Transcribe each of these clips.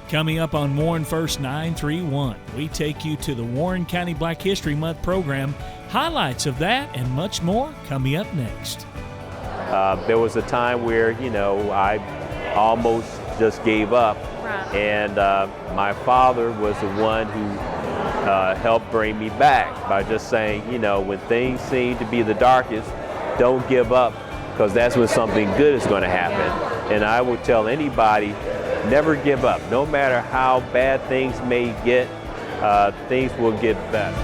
Coming up on Warren First 931, we take you to the Warren County Black History Month program. Highlights of that and much more coming up next. There was a time where, I almost just gave up. Right. And my father was the one who helped bring me back by just saying, when things seem to be the darkest, don't give up, because that's when something good is going to happen. And I will tell anybody, never give up. No matter how bad things may get, things will get better.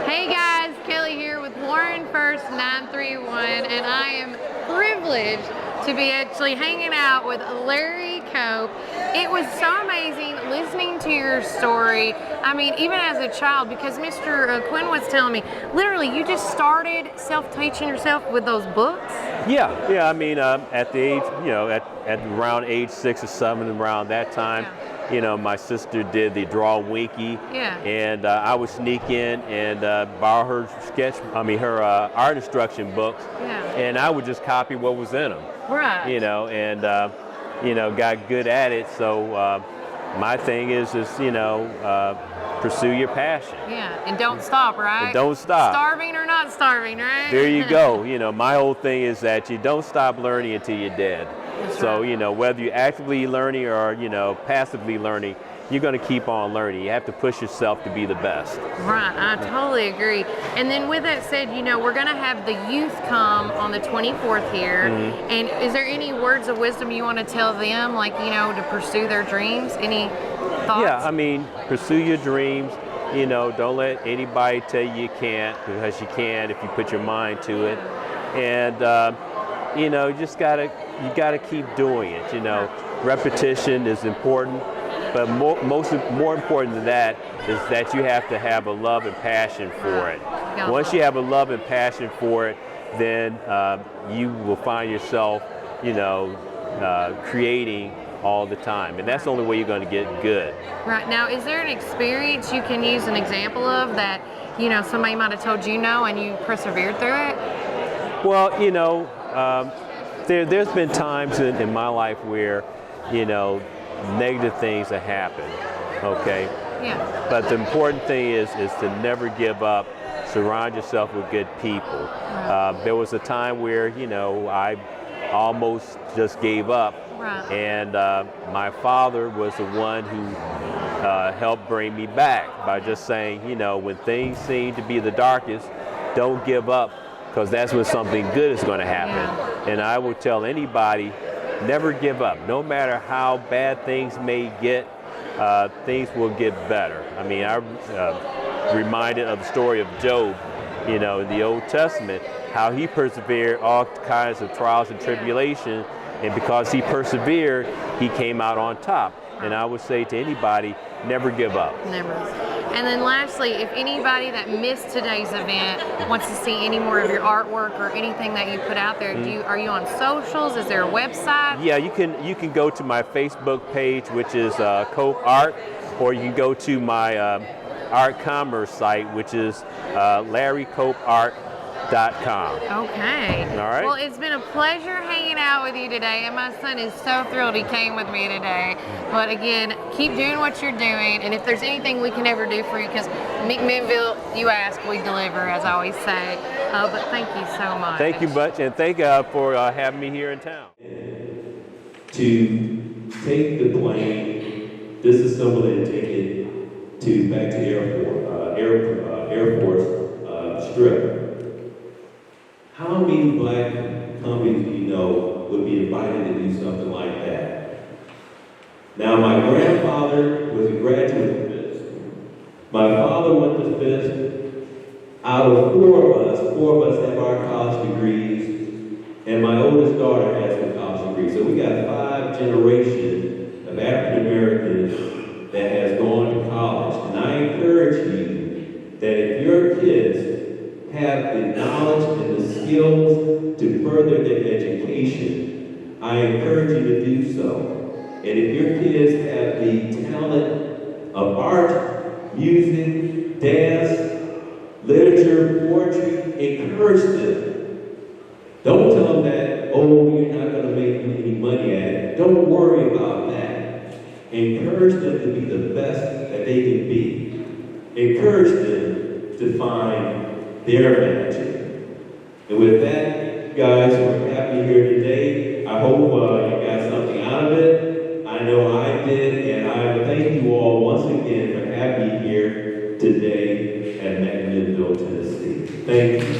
Hey guys, Kelly here with Warren First 931, and I am privileged to be actually hanging out with Larry Cope. It was so amazing listening to your story. I mean, even as a child, because Mr. Quinn was telling me, literally, you just started self-teaching yourself with those books? Yeah. I mean, at the age, at around age 6 or 7, around that time, my sister did the Draw Winky, and I would sneak in and borrow her her art instruction books, and I would just copy what was in them. Right. And got good at it. So my thing is pursue your passion. Yeah, and don't stop, right? And don't stop. Starving or not starving, right? There you go. My whole thing is that you don't stop learning until you're dead. That's So, right. Whether you're actively learning or, passively learning, you're going to keep on learning. You have to push yourself to be the best. Right, I totally agree. And then with that said, we're going to have the youth come on the 24th here. Mm-hmm. And is there any words of wisdom you want to tell them, to pursue their dreams? Any thoughts? Yeah, I mean, pursue your dreams. Don't let anybody tell you can't, because you can if you put your mind to it. And, you gotta keep doing it. Repetition is important. But more important than that is that you have to have a love and passion for it. Once you have a love and passion for it, then you will find yourself, creating all the time. And that's the only way you're going to get good. Right. Now, is there an experience you can use an example of that, somebody might have told you no and you persevered through it? Well, there's been times in my life where, negative things have happened, okay? Yeah. But the important thing is to never give up. Surround yourself with good people. There was a time where, I almost just gave up. Right. And my father was the one who helped bring me back by just saying, when things seem to be the darkest, don't give up, because that's when something good is going to happen. Yeah. And I will tell anybody, never give up. No matter how bad things may get, things will get better. I mean, I'm reminded of the story of Job, in the Old Testament, how he persevered all kinds of trials and tribulation, and because he persevered, he came out on top. And I would say to anybody, never give up. Never. And then lastly, if anybody that missed today's event wants to see any more of your artwork or anything that you put out there, are you on socials? Is there a website? Yeah, you can go to my Facebook page, which is Cope Art, or you can go to my art commerce site, which is LarryCopeArt.com. Okay. All right. Well, it's been a pleasure hanging out with you today, and my son is so thrilled he came with me today. But again, keep doing what you're doing, and if there's anything we can ever do for you, because McMinnville, you ask, we deliver, as I always say. But thank you so much. Thank you much, and thank you for having me here in town. To take the plane, disassemble it, and take it back to Air Force Strip. My father went to Fisk. Out of four of us have our college degrees, and my oldest daughter has a college degree. So we got 5 generations of African Americans that has gone to college. And I encourage you that if your kids have the knowledge and the skills to further their education, I encourage you to do so. And if your kids have the talent of art, music, dance, literature, poetry, encourage them. Don't tell them that, oh, you're not going to make any money at it. Don't worry about that. Encourage them to be the best that they can be. Encourage them to find their magic. And with that, guys, we're happy here today. I hope you got something out of it. I know I did, and I thank you all once again for having me here today at McMinnville, Tennessee. Thank you.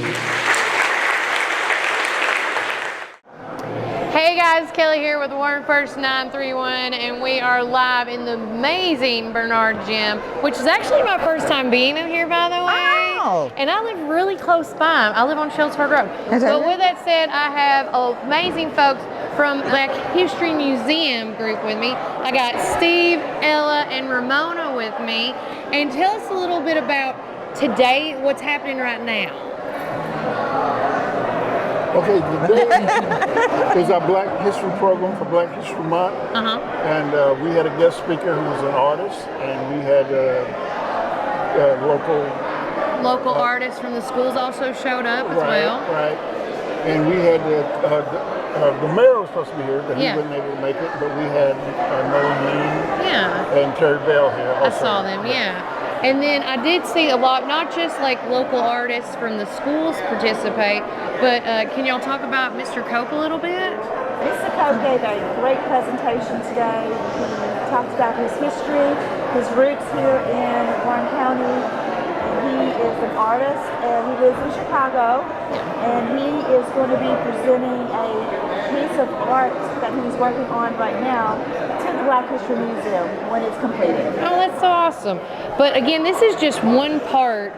Hey guys, Kelly here with Warren First 931, and we are live in the amazing Bernard Gym, which is actually my first time being in here, by the way. Oh. And I live really close by. I live on Sheldsburg Road. But with that said, I have amazing folks from Black History Museum group with me. I got Steve, Ella, and Ramona with me. And tell us a little bit about today, what's happening right now. Okay, today is our Black History program for Black History Month. And we had a guest speaker who was an artist, and we had Local artists from the schools also showed up as well. Right. And we had the mayor was supposed to be here, but he wasn't able to make it. But we had Nolan and Terry Bell here also. I saw them, And then I did see a lot, not just like local artists from the schools participate, but can y'all talk about Mr. Cope a little bit? Mr. Cope gave a great presentation today. He talked about his history, his roots here in Warren County. He is an artist and he lives in Chicago, and he is going to be presenting a piece of art that he's working on right now to the Black History Museum when it's completed. Oh, that's so awesome. But again, this is just one part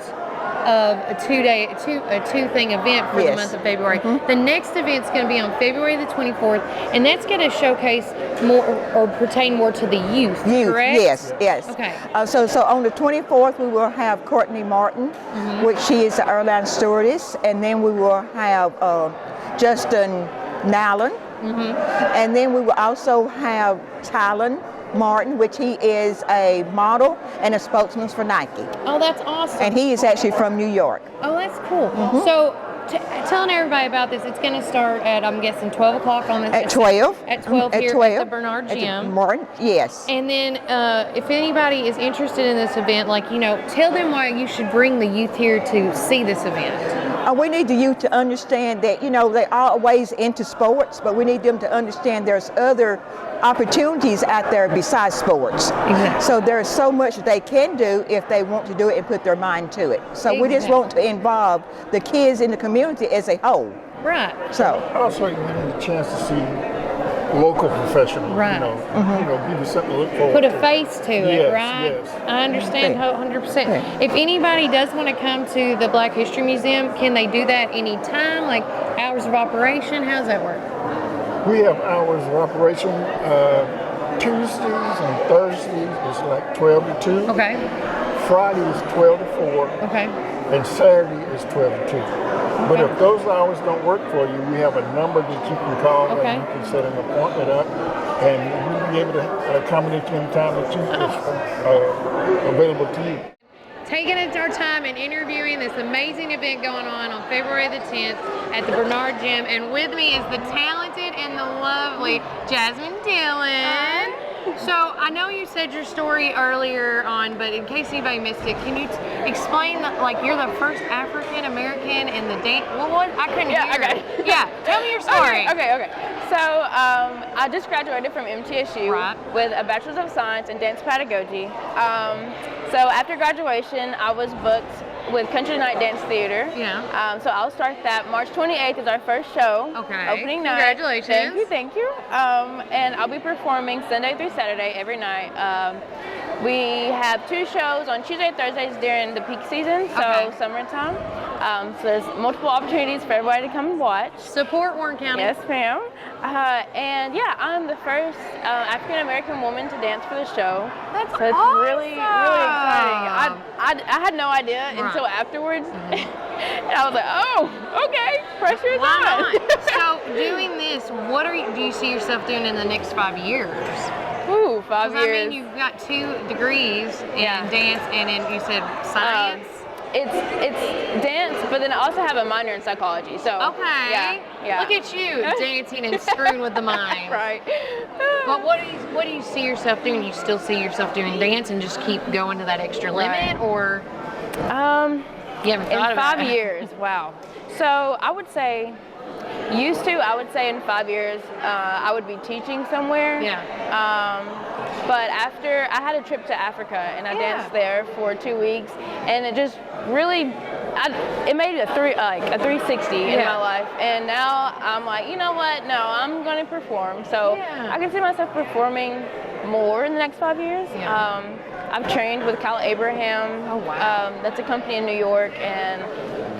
of a two-thing event for the month of February. The next event's going to be on February the 24th, and that's going to showcase more or pertain more to the youth, correct? Yes. Okay. So on the 24th, we will have Courtney Martin, which she is the airline stewardess, and then we will have Justin Nallen, and then we will also have Talon Martin, which he is a model and a spokesman for Nike. Oh, that's awesome. And he is actually from New York. Oh, that's cool. So, telling everybody about this, it's going to start at, I'm guessing, 12 o'clock on this. At 12. At 12 at here 12. at the Bernard Gym. Martin, yes. And then if anybody is interested in this event, tell them why you should bring the youth here to see this event. We need the youth to understand that, they are always into sports, but we need them to understand there's other opportunities out there besides sports. Exactly. So there's so much they can do if they want to do it and put their mind to it. So we just want to involve the kids in the community as a whole. Right. So also you need a chance to see local professionals. Right. Give you something to look forward Put to. a face to it, right? Yes. I understand 100%. If anybody does want to come to the Black History Museum, can they do that anytime? Like hours of operation? How does that work? We have hours of operation. Tuesdays and Thursdays is like 12 to 2. Okay. Friday is 12 to 4. Okay. And Saturday is 12 to 2. But if those hours don't work for you, we have a number that you can call and you can set an appointment up, and we'll be able to accommodate you in time that you is available to you. Taking our time and interviewing this amazing event going on February the 10th at the Bernard Gym, and with me is the talented and the lovely Jasmine Dillon. So I know you said your story earlier on, but in case anybody missed it, can you explain you're the first African American in the dance? What? I couldn't hear. Okay. Yeah, tell me your story. Okay. So I just graduated from MTSU with a Bachelor's of Science in Dance Pedagogy. So after graduation, I was booked with Country Night Dance Theater. Yeah. So I'll start that. March 28th is our first show. Okay. Opening night. Congratulations. Thank you. And I'll be performing Sunday through Saturday every night. We have 2 shows on Tuesday and Thursdays during the peak season, so summertime. So there's multiple opportunities for everybody to come and watch. Support Warren County. Yes, ma'am. And yeah, I'm the first African American woman to dance for the show. That's so it's awesome. really exciting. I had no idea until afterwards, and I was like, oh, okay, pressure's Why on. not? So doing this, do you see yourself doing in the next 5 years? Ooh, 5 years. I mean, you've got 2 degrees in dance, and then you said science. It's dance, but then I also have a minor in psychology. So okay, yeah. Look at you dancing and screwing with the mind. Right. But what do you see yourself doing? You still see yourself doing dance and just keep going to that extra limit, or you haven't thought about it? In 5 years, wow. So I would say in 5 years, I would be teaching somewhere. Yeah. But after I had a trip to Africa and I danced there for 2 weeks, and it just really, it made a 360 in my life. And now I'm like, you know what? No, I'm going to perform. So I can see myself performing more in the next 5 years. Yeah. I've trained with Kyle Abraham. Oh wow. That's a company in New York, and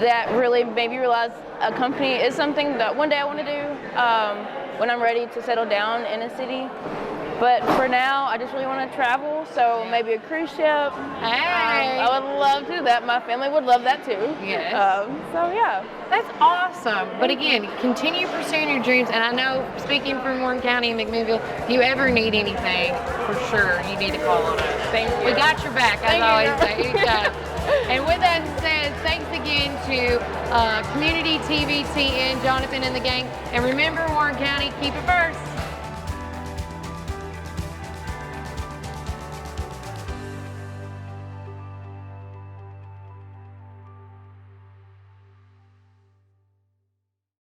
that really made me realize a company is something that one day I want to do when I'm ready to settle down in a city. But for now, I just really want to travel, so maybe a cruise ship. Hey! I would love to do that. My family would love that too. Yes. So yeah. That's awesome. But again, continue pursuing your dreams. And I know, speaking from Warren County and McMinnville, if you ever need anything, for sure, you need to call on us. Thank you. We got your back, as I always say. And with that said, thanks again to Community TVTN, Jonathan and the gang. And remember, Warren County, keep it first.